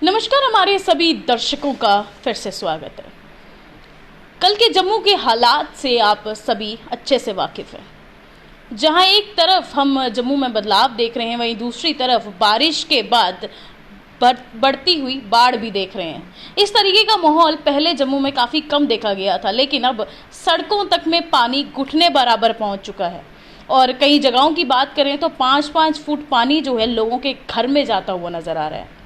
नमस्कार, हमारे सभी दर्शकों का फिर से स्वागत है। कल के जम्मू के हालात से आप सभी अच्छे से वाकिफ़ हैं। जहां एक तरफ हम जम्मू में बदलाव देख रहे हैं, वहीं दूसरी तरफ बारिश के बाद बढ़ती हुई बाढ़ भी देख रहे हैं। इस तरीके का माहौल पहले जम्मू में काफ़ी कम देखा गया था, लेकिन अब सड़कों तक में पानी घुटने बराबर पहुंच चुका है। और कई जगहों की बात करें तो 5-5 फुट पानी जो है लोगों के घर में जाता हुआ नज़र आ रहा है।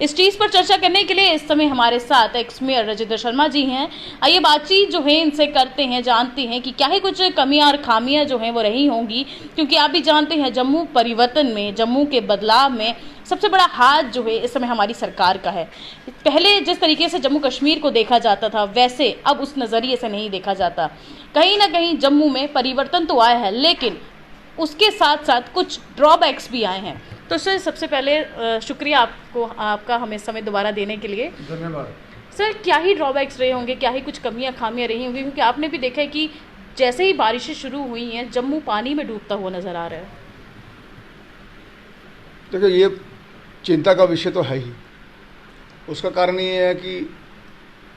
इस चीज़ पर चर्चा करने के लिए इस समय हमारे साथ एक्स मेयर राजेंद्र शर्मा जी हैं। आइए बातचीत जो है इनसे करते हैं, जानते हैं कि क्या ही कुछ कमियां और खामियां जो हैं वो रही होंगी, क्योंकि आप भी जानते हैं जम्मू परिवर्तन में, जम्मू के बदलाव में सबसे बड़ा हाथ जो है इस समय हमारी सरकार का है। पहले जिस तरीके से जम्मू कश्मीर को देखा जाता था, वैसे अब उस नज़रिए से नहीं देखा जाता। कहीं ना कहीं जम्मू में परिवर्तन तो आया है, लेकिन उसके साथ साथ कुछ ड्रॉबैक्स भी आए हैं। तो सर, सबसे पहले शुक्रिया आपका हमें समय दोबारा देने के लिए। धन्यवाद। सर, क्या ही ड्रॉबैक्स रहे होंगे, क्या ही कुछ कमियां खामियां रही होंगी, क्योंकि आपने भी देखा है कि जैसे ही बारिशें शुरू हुई हैं जम्मू पानी में डूबता हुआ नज़र आ रहा है। देखिए, ये चिंता का विषय तो है ही। उसका कारण ये है कि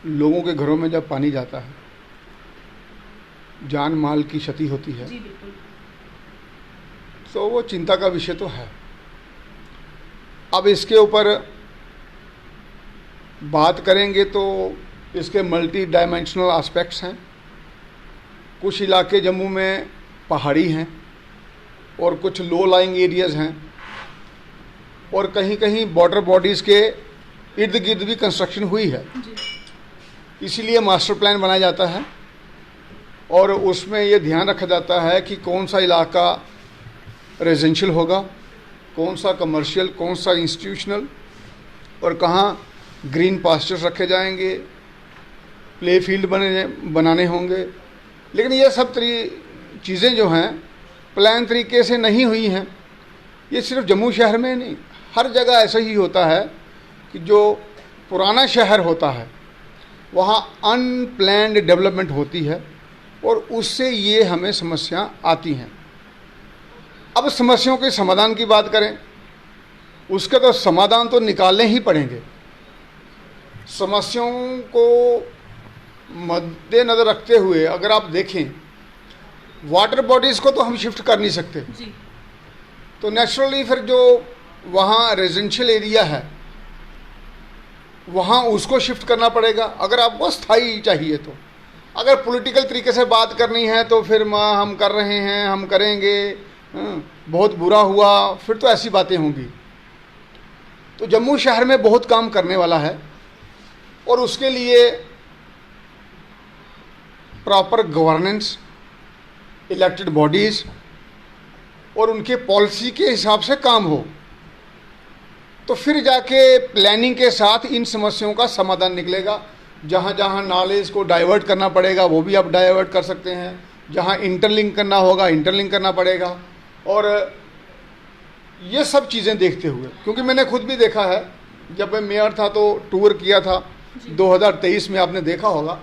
लोगों के घरों में जब पानी जाता है, जान माल की क्षति होती है। जी बिल्कुल। तो वो चिंता का विषय तो है। अब इसके ऊपर बात करेंगे तो इसके मल्टी डायमेंशनल एस्पेक्ट्स हैं। कुछ इलाके जम्मू में पहाड़ी हैं और कुछ लो लाइंग एरियाज़ हैं, और कहीं कहीं बॉर्डर बॉडीज़ के इर्द गिर्द भी कंस्ट्रक्शन हुई है। इसीलिए मास्टर प्लान बनाया जाता है और उसमें ये ध्यान रखा जाता है कि कौन सा इलाका रेजिडेंशियल होगा, कौन सा कमर्शियल, कौन सा इंस्टीट्यूशनल, और कहाँ ग्रीन पास्चर्स रखे जाएंगे, प्ले फील्ड बनाने होंगे। लेकिन ये सब चीज़ें जो हैं प्लान तरीके से नहीं हुई हैं। ये सिर्फ जम्मू शहर में नहीं, हर जगह ऐसा ही होता है कि जो पुराना शहर होता है वहाँ अनप्लैन्ड डेवलपमेंट होती है और उससे ये हमें समस्या आती हैं। अब समस्याओं के समाधान की बात करें, उसके तो समाधान तो निकालने ही पड़ेंगे। समस्याओं को मद्देनज़र रखते हुए अगर आप देखें, वाटर बॉडीज़ को तो हम शिफ्ट कर नहीं सकते जी। तो नेचुरली फिर जो वहाँ रेजिडेंशियल एरिया है वहाँ उसको शिफ्ट करना पड़ेगा, अगर आपको स्थायी चाहिए तो। अगर पॉलिटिकल तरीके से बात करनी है तो फिर हम कर रहे हैं, हम करेंगे, बहुत बुरा हुआ, फिर तो ऐसी बातें होंगी। तो जम्मू शहर में बहुत काम करने वाला है और उसके लिए प्रॉपर गवर्नेंस, इलेक्टेड बॉडीज़ और उनके पॉलिसी के हिसाब से काम हो, तो फिर जाके प्लानिंग के साथ इन समस्याओं का समाधान निकलेगा। जहाँ जहाँ नालेज को डाइवर्ट करना पड़ेगा वो भी आप डाइवर्ट कर सकते हैं, जहाँ इंटरलिंक करना होगा इंटरलिंक करना पड़ेगा। और ये सब चीज़ें देखते हुए, क्योंकि मैंने खुद भी देखा है, जब मैं मेयर था तो टूर किया था 2023 में, आपने देखा होगा,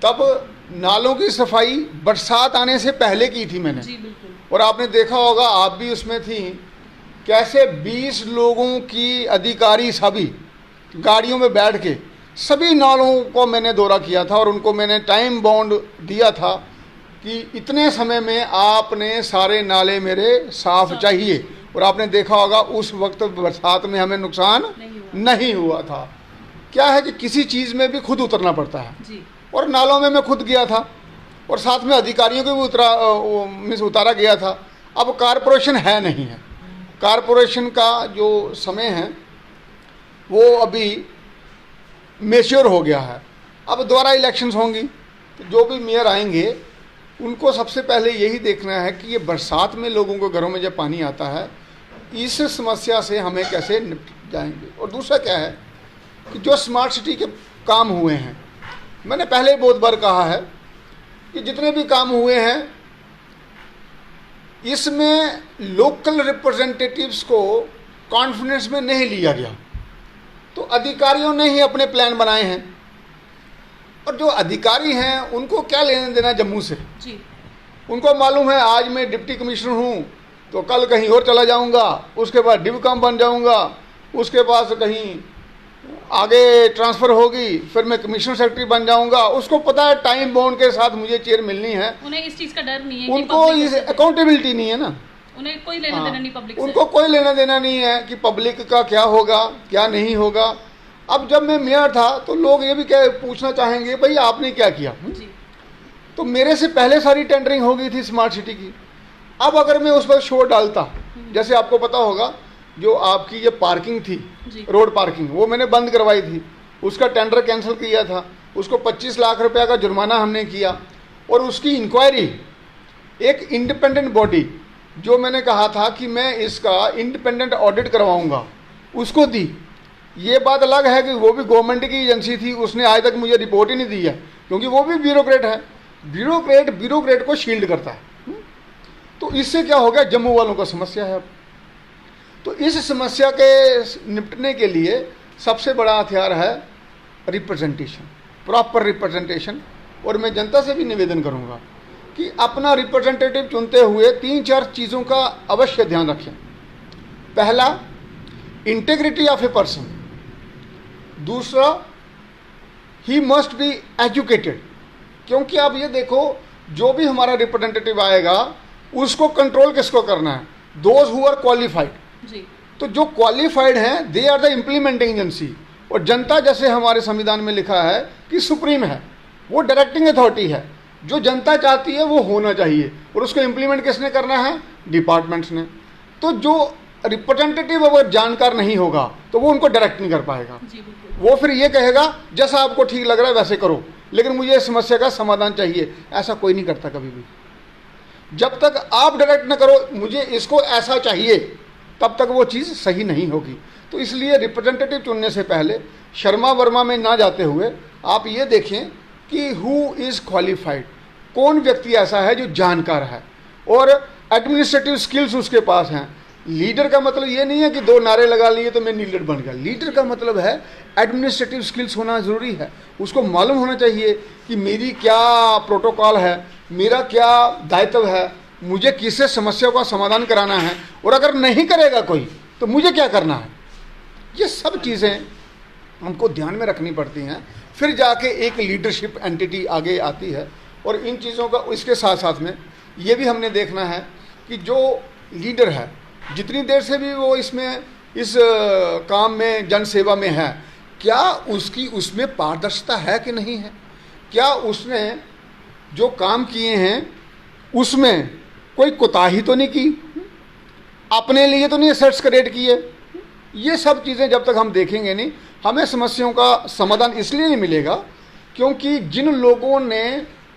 तब नालों की सफाई बरसात आने से पहले की थी मैंने। जी बिल्कुल। और आपने देखा होगा, आप भी उसमें थी, कैसे 20 लोगों की अधिकारी सभी गाड़ियों में बैठ के सभी नालों को मैंने दौरा किया था और उनको मैंने टाइम बाउंड दिया था कि इतने समय में आपने सारे नाले मेरे साफ चाहिए। और आपने देखा होगा उस वक्त बरसात में हमें नुकसान नहीं हुआ था। क्या है कि किसी चीज़ में भी खुद उतरना पड़ता है जी। और नालों में मैं खुद गया था और साथ में अधिकारियों को भी उतारा गया था। अब कारपोरेशन है नहीं है, कारपोरेशन का जो समय है वो अभी मैच्योर हो गया है। अब दोबारा इलेक्शंस होंगी तो जो भी मेयर आएंगे उनको सबसे पहले यही देखना है कि ये बरसात में लोगों के घरों में जब पानी आता है, इस समस्या से हमें कैसे निपट जाएंगे। और दूसरा क्या है कि जो स्मार्ट सिटी के काम हुए हैं, मैंने पहले बहुत बार कहा है कि जितने भी काम हुए हैं इसमें लोकल रिप्रेजेंटेटिव्स को कॉन्फिडेंस में नहीं लिया गया। तो अधिकारियों ने ही अपने प्लान बनाए हैं और जो अधिकारी हैं उनको क्या लेने देना जम्मू से जी। उनको मालूम है आज मैं डिप्टी कमिश्नर हूँ तो कल कहीं और चला जाऊँगा, उसके बाद डिव काम बन जाऊँगा, उसके बाद कहीं आगे ट्रांसफ़र होगी, फिर मैं कमिश्नर सेक्रेटरी बन जाऊंगा। उसको पता है टाइम बाउंड के साथ मुझे चेयर मिलनी है। उन्हें इस चीज़ का डर नहीं है, उनको इस अकाउंटेबिलिटी नहीं है ना, उन्हें कोई लेना देना नहीं पब्लिक से। उनको कोई लेना देना नहीं है कि पब्लिक का क्या होगा क्या नहीं होगा। अब जब मैं मेयर था तो लोग ये भी क्या पूछना चाहेंगे, भाई आपने क्या किया। जी। तो मेरे से पहले सारी टेंडरिंग हो गई थी स्मार्ट सिटी की। अब अगर मैं उस पर शोर डालता, जैसे आपको पता होगा जो आपकी ये पार्किंग थी, रोड पार्किंग, वो मैंने बंद करवाई थी, उसका टेंडर कैंसिल किया था, उसको 25 लाख रुपया का जुर्माना हमने किया, और उसकी इंक्वायरी एक इंडिपेंडेंट बॉडी, जो मैंने कहा था कि मैं इसका इंडिपेंडेंट ऑडिट करवाऊंगा, उसको दी। ये बात अलग है कि वो भी गवर्नमेंट की एजेंसी थी, उसने आज तक मुझे रिपोर्ट ही नहीं दी है, क्योंकि वो भी ब्यूरोक्रेट है। ब्यूरोक्रेट को शील्ड करता है। तो इससे क्या हो गया, जम्मू वालों का समस्या है अब। तो इस समस्या के निपटने के लिए सबसे बड़ा हथियार है रिप्रेजेंटेशन, प्रॉपर रिप्रेजेंटेशन। और मैं जनता से भी निवेदन करूंगा कि अपना रिप्रेजेंटेटिव चुनते हुए 3-4 चीज़ों का अवश्य ध्यान रखें। पहला, इंटेग्रिटी ऑफ ए पर्सन। दूसरा, ही मस्ट बी एजुकेटेड, क्योंकि आप ये देखो जो भी हमारा रिप्रेजेंटेटिव आएगा उसको कंट्रोल किसको करना है, दोज हु आर क्वालिफाइड। तो जो क्वालिफाइड हैं they are the implementing agency, और जनता जैसे हमारे संविधान में लिखा है कि सुप्रीम है, वो डायरेक्टिंग अथॉरिटी है। जो जनता चाहती है वो होना चाहिए, और उसको इम्प्लीमेंट किसने करना है, डिपार्टमेंट्स ने। तो जो रिप्रेजेंटेटिव अगर जानकार नहीं होगा तो वो उनको डायरेक्ट नहीं कर पाएगा। वो फिर ये कहेगा जैसा आपको ठीक लग रहा है वैसे करो, लेकिन मुझे इस समस्या का समाधान चाहिए। ऐसा कोई नहीं करता कभी भी। जब तक आप डायरेक्ट न करो मुझे इसको ऐसा चाहिए, तब तक वो चीज़ सही नहीं होगी। तो इसलिए रिप्रेजेंटेटिव चुनने से पहले शर्मा वर्मा में ना जाते हुए आप ये देखें कि हु इज़ क्वालिफाइड, कौन व्यक्ति ऐसा है जो जानकार है और एडमिनिस्ट्रेटिव स्किल्स उसके पास हैं। लीडर का मतलब ये नहीं है कि 2 नारे लगा लिए तो मैं लीडर बन गया। लीडर का मतलब है एडमिनिस्ट्रेटिव स्किल्स होना ज़रूरी है। उसको मालूम होना चाहिए कि मेरी क्या प्रोटोकॉल है, मेरा क्या दायित्व है, मुझे किससे समस्या का समाधान कराना है, और अगर नहीं करेगा कोई तो मुझे क्या करना है। ये सब चीज़ें हमको ध्यान में रखनी पड़ती हैं, फिर जाके एक लीडरशिप एंटिटी आगे आती है। और इन चीज़ों का इसके साथ साथ में ये भी हमने देखना है कि जो लीडर है जितनी देर से भी वो इसमें इस काम में जन सेवा में है, क्या उसकी उसमें पारदर्शिता है कि नहीं है, क्या उसने जो काम किए हैं उसमें कोई कोताही तो नहीं की, अपने लिए तो नहीं एसेट्स क्रिएट किए। ये सब चीज़ें जब तक हम देखेंगे नहीं, हमें समस्याओं का समाधान इसलिए नहीं मिलेगा क्योंकि जिन लोगों ने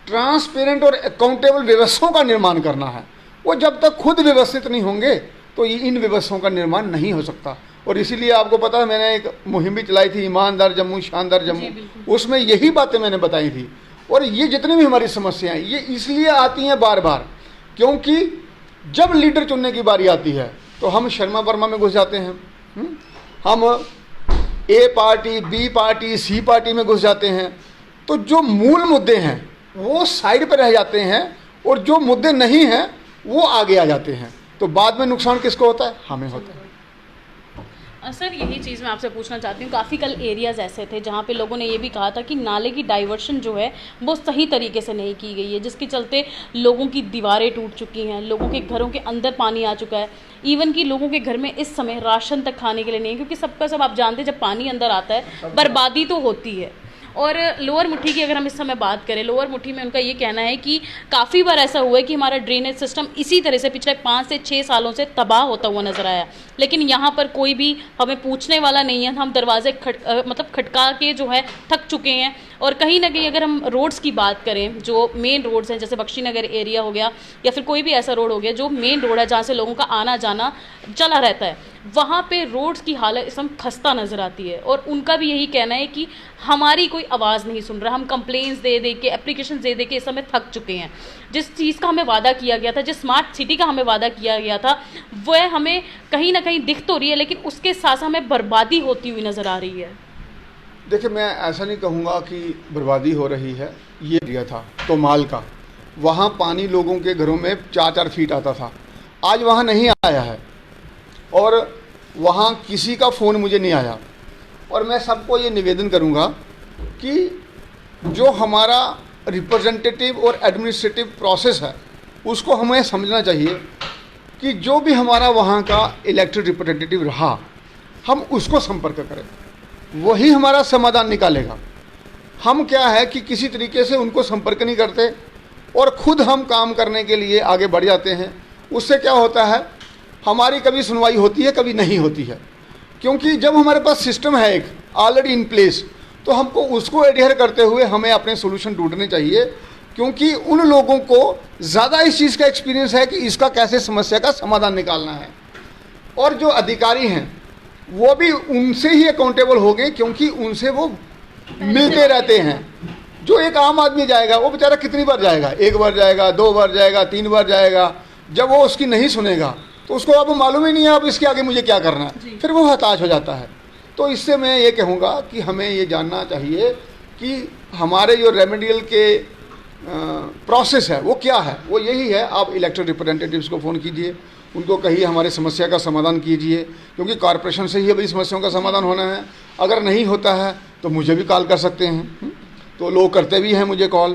ट्रांसपेरेंट और अकाउंटेबल व्यवस्थाओं का निर्माण करना है, वो जब तक खुद व्यवस्थित नहीं होंगे तो इन व्यवस्थाओं का निर्माण नहीं हो सकता। और इसीलिए आपको पता है मैंने एक मुहिम भी चलाई थी, ईमानदार जम्मू शानदार जम्मू, उसमें यही बातें मैंने बताई थी। और ये जितनी भी हमारी समस्याएं ये इसलिए आती हैं बार बार क्योंकि जब लीडर चुनने की बारी आती है तो हम शर्मा वर्मा में घुस जाते हैं, हम ए पार्टी, बी पार्टी, सी पार्टी में घुस जाते हैं। तो जो मूल मुद्दे हैं वो साइड पर रह जाते हैं और जो मुद्दे नहीं हैं वो आगे आ जाते हैं। तो बाद में नुकसान किसको होता है, हमें होता है। सर यही चीज़ मैं आपसे पूछना चाहती हूँ, काफ़ी कल एरियाज़ ऐसे थे जहाँ पे लोगों ने ये भी कहा था कि नाले की डाइवर्शन जो है वो सही तरीके से नहीं की गई है, जिसके चलते लोगों की दीवारें टूट चुकी हैं, लोगों के घरों के अंदर पानी आ चुका है, इवन कि लोगों के घर में इस समय राशन तक खाने के लिए नहीं है, क्योंकि सबका सब आप जानते हैं जब पानी अंदर आता है बर्बादी तो होती है। और लोअर मुट्ठी की अगर हम इस समय बात करें, लोअर मुट्ठी में उनका ये कहना है कि काफ़ी बार ऐसा हुआ है कि हमारा ड्रेनेज सिस्टम इसी तरह से पिछले 5 से 6 सालों से तबाह होता हुआ नजर आया, लेकिन यहाँ पर कोई भी हमें पूछने वाला नहीं है। हम दरवाजे खटका के जो है थक चुके हैं। और कहीं ना कहीं अगर हम रोड्स की बात करें, जो मेन रोड्स हैं जैसे बख्शीनगर एरिया हो गया या फिर कोई भी ऐसा रोड हो गया जो मेन रोड है जहाँ से लोगों का आना जाना चला रहता है, वहाँ पे रोड्स की हालत इस समय खस्ता नज़र आती है। और उनका भी यही कहना है कि हमारी कोई आवाज़ नहीं सुन रहा, हम कंप्लेंट्स दे दे के, एप्लीकेशन दे दे के इस समय थक चुके हैं। जिस चीज़ का हमें वादा किया गया था, जिस स्मार्ट सिटी का हमें वादा किया गया था, वह हमें कहीं ना कहीं दिख तो रही है, लेकिन उसके साथ हमें बर्बादी होती हुई नज़र आ रही है। देखिए, मैं ऐसा नहीं कहूँगा कि बर्बादी हो रही है। ये दिया था तो माल का, वहाँ पानी लोगों के घरों में 4-4 फीट आता था, आज वहाँ नहीं आया है। और वहाँ किसी का फ़ोन मुझे नहीं आया और मैं सबको ये निवेदन करूँगा कि जो हमारा रिप्रेजेंटेटिव और एडमिनिस्ट्रेटिव प्रोसेस है उसको हमें समझना चाहिए कि जो भी हमारा वहाँ का इलेक्टेड रिप्रेजेंटेटिव रहा, हम उसको संपर्क करें, वही हमारा समाधान निकालेगा। हम क्या है कि किसी तरीके से उनको संपर्क नहीं करते और ख़ुद हम काम करने के लिए आगे बढ़ जाते हैं। उससे क्या होता है, हमारी कभी सुनवाई होती है, कभी नहीं होती है। क्योंकि जब हमारे पास सिस्टम है एक ऑलरेडी इन प्लेस, तो हमको उसको एडहेयर करते हुए हमें अपने सोल्यूशन ढूंढने चाहिए। क्योंकि उन लोगों को ज़्यादा इस चीज़ का एक्सपीरियंस है कि इसका कैसे समस्या का समाधान निकालना है, और जो अधिकारी हैं वो भी उनसे ही अकाउंटेबल हो गए, क्योंकि उनसे वो मिलते रहते हैं। जो एक आम आदमी जाएगा वो बेचारा कितनी बार जाएगा, 1 बार जाएगा, 2 बार जाएगा, 3 बार जाएगा। जब वो उसकी नहीं सुनेगा तो उसको अब मालूम ही नहीं है अब इसके आगे मुझे क्या करना है, फिर वो हताश हो जाता है। तो इससे मैं ये कहूँगा कि हमें ये जानना चाहिए कि हमारे जो रेमेडियल के प्रोसेस है वो क्या है। वो यही है, आप इलेक्टेड रिप्रेजेंटेटिव्स को फ़ोन कीजिए, उनको कहिए हमारी समस्या का समाधान कीजिए, क्योंकि कॉरपोरेशन से ही अभी समस्याओं का समाधान होना है। अगर नहीं होता है तो मुझे भी कॉल कर सकते हैं, तो लोग करते भी हैं मुझे कॉल।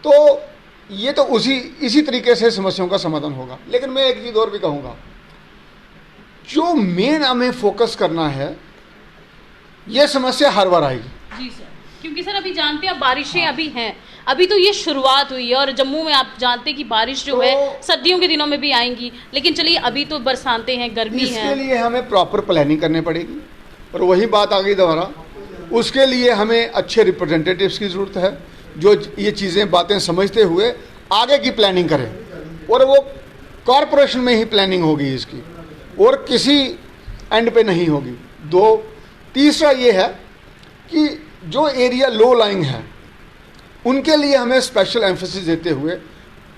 तो ये तो इसी तरीके से समस्याओं का समाधान होगा। लेकिन मैं एक चीज़ और भी कहूँगा, जो मेन हमें फोकस करना है, ये समस्या हर बार आएगी। जी सर, क्योंकि सर अभी जानते हैं बारिशें अभी हैं, अभी तो ये शुरुआत हुई है, और जम्मू में आप जानते हैं कि बारिश जो है सर्दियों के दिनों में भी आएंगी। लेकिन चलिए अभी तो बरसातें हैं, गर्मी है, इसके लिए हमें प्रॉपर प्लानिंग करनी पड़ेगी। और वही बात आ गई दोबारा, उसके लिए हमें अच्छे रिप्रेजेंटेटिव्स की ज़रूरत है जो ये चीज़ें बातें समझते हुए आगे की प्लानिंग करें। और वो कॉरपोरेशन में ही प्लानिंग होगी इसकी, और किसी एंड पे नहीं होगी। तीसरा ये है कि जो एरिया लो लाइंग है उनके लिए हमें स्पेशल एम्फेसिस देते हुए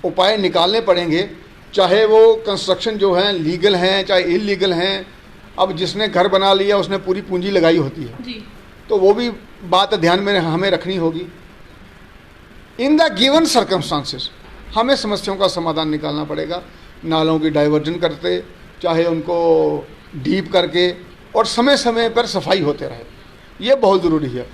उपाय निकालने पड़ेंगे, चाहे वो कंस्ट्रक्शन जो है लीगल हैं चाहे इलीगल हैं। अब जिसने घर बना लिया उसने पूरी पूंजी लगाई होती है जी। तो वो भी बात ध्यान में हमें रखनी होगी। इन द गिवन सर्कमस्टांसेस हमें समस्याओं का समाधान निकालना पड़ेगा, नालों की डाइवर्जन करते, चाहे उनको डीप करके, और समय समय पर सफाई होते रहे, ये बहुत ज़रूरी है।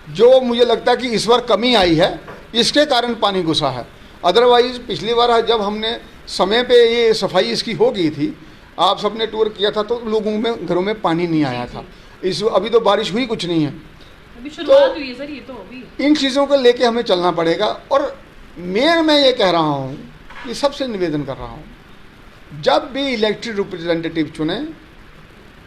जो मुझे लगता है कि इस बार कमी आई है इसके कारण पानी घुसा है। अदरवाइज़ पिछली बार जब हमने समय पे ये सफाई इसकी हो गई थी, आप सबने टूर किया था, तो लोगों में घरों में पानी नहीं आया था। अभी तो बारिश हुई कुछ नहीं है, अभी शुरुआत हुई है सर, ये तो अभी इन चीज़ों को लेके हमें चलना पड़ेगा। और मैं ये कह रहा हूँ, ये सबसे निवेदन कर रहा हूँ, जब भी इलेक्टेड रिप्रेजेंटेटिव चुने,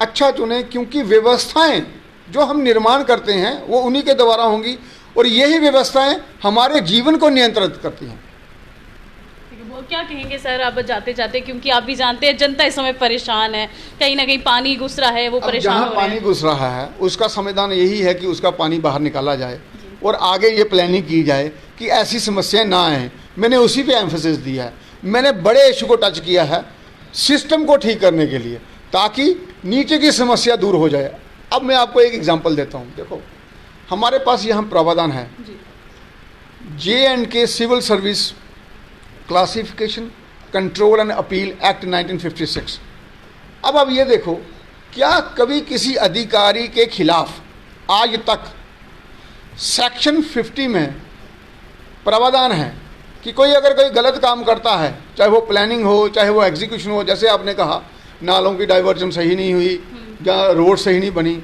अच्छा चुने, क्योंकि व्यवस्थाएं जो हम निर्माण करते हैं वो उन्हीं के द्वारा होंगी, और यही व्यवस्थाएं हमारे जीवन को नियंत्रित करती हैं। वो क्या कहेंगे सर अब जाते जाते, क्योंकि आप भी जानते हैं जनता इस समय परेशान है, कहीं ना कहीं पानी घुस रहा है, वो परेशान हो रहे हैं। पानी घुस रहा है उसका समाधान यही है कि उसका पानी बाहर निकाला जाए, और आगे ये प्लानिंग की जाए कि ऐसी समस्याएं ना आए। मैंने उसी पे एम्फेसिस दिया है, मैंने बड़े इशू को टच किया है सिस्टम को ठीक करने के लिए, ताकि नीचे की समस्या दूर हो जाए। अब मैं आपको एक एग्जांपल देता हूँ। देखो, हमारे पास यहाँ प्रावधान है J&K civil service classification control and appeal act 1956। अब ये देखो, क्या कभी किसी अधिकारी के खिलाफ आज तक सेक्शन 50 में प्रावधान है कि अगर कोई गलत काम करता है, चाहे वो प्लानिंग हो चाहे वो एग्जीक्यूशन हो, जैसे आपने कहा नालों की डाइवर्जन सही नहीं हुई या रोड सही नहीं बनी,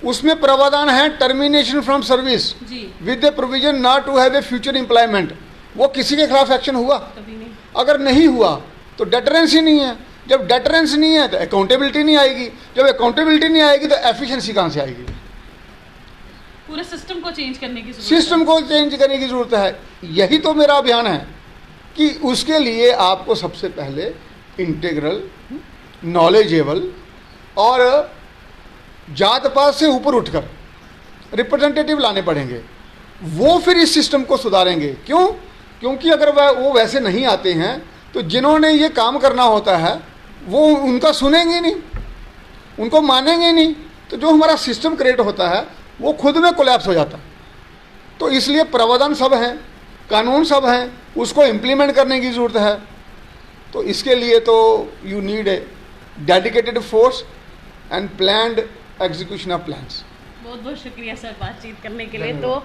उसमें प्रावधान है termination from service with the provision not to have a future employment. वो किसी के खिलाफ एक्शन हुआ? नहीं। अगर नहीं हुआ तो डेटरेंस ही नहीं है। जब डेटरेंस नहीं है तो अकाउंटेबिलिटी नहीं आएगी, जब अकाउंटेबिलिटी नहीं आएगी तो एफिशिएंसी कहाँ से आएगी? पूरे सिस्टम को चेंज करने की जरूरत सिस्टम को चेंज करने की ज़रूरत है। यही तो मेरा अभियान है कि उसके लिए आपको सबसे पहले इंटीग्रल, नॉलेजेबल और जात पात से ऊपर उठकर रिप्रेजेंटेटिव लाने पड़ेंगे। वो फिर इस सिस्टम को सुधारेंगे। क्यों? क्योंकि अगर वो वैसे नहीं आते हैं तो जिन्होंने ये काम करना होता है वो उनका सुनेंगे नहीं, उनको मानेंगे नहीं, तो जो हमारा सिस्टम क्रिएट होता है वो खुद में कोलैप्स हो जाता है। तो इसलिए प्रावधान सब हैं, कानून सब हैं, उसको इम्प्लीमेंट करने की ज़रूरत है। तो इसके लिए तो you need a dedicated force and planned execution of plans. बहुत बहुत शुक्रिया सर बातचीत करने के लिए। तो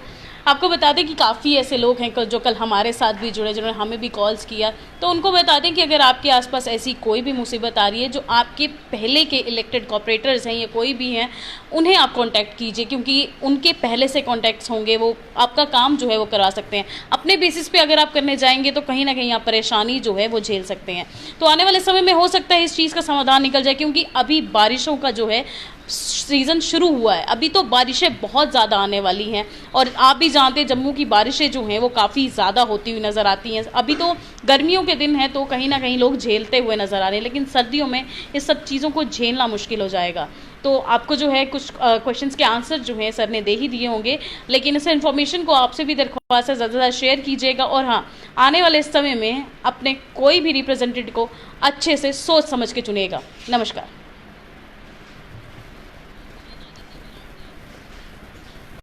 आपको बता दें कि काफ़ी ऐसे लोग हैं जो कल हमारे साथ भी जुड़े, जिन्होंने हमें भी कॉल्स किया। तो उनको बता दें कि अगर आपके आसपास ऐसी कोई भी मुसीबत आ रही है, जो आपके पहले के इलेक्टेड कॉर्पोरेटर्स हैं या कोई भी हैं, उन्हें आप कांटेक्ट कीजिए, क्योंकि उनके पहले से कॉन्टैक्ट्स होंगे, वो आपका काम जो है वो करवा सकते हैं। अपने बेसिस पे अगर आप करने जाएंगे तो कहीं ना कहीं आप परेशानी जो है वो झेल सकते हैं। तो आने वाले समय में हो सकता है इस चीज़ का समाधान निकल जाए, क्योंकि अभी बारिशों का जो है सीज़न शुरू हुआ है। अभी तो बारिशें बहुत ज़्यादा आने वाली हैं, और आप भी जानते हैं जम्मू की बारिशें जो हैं वो काफ़ी ज़्यादा होती हुई नज़र आती हैं। अभी तो गर्मियों के दिन हैं तो कहीं ना कहीं लोग झेलते हुए नज़र आ रहे हैं, लेकिन सर्दियों में इस सब चीज़ों को झेलना मुश्किल हो जाएगा। तो आपको जो है कुछ क्वेश्चंस के आंसर जो हैं सर ने दे ही दिए होंगे, लेकिन इस इन्फॉर्मेशन को आपसे भी दरख्वास्त है ज़्यादा से ज़्यादा शेयर कीजिएगा। और हाँ, आने वाले समय में अपने कोई भी रिप्रेजेंटेटिव को अच्छे से सोच समझ के चुनिएगा। नमस्कार।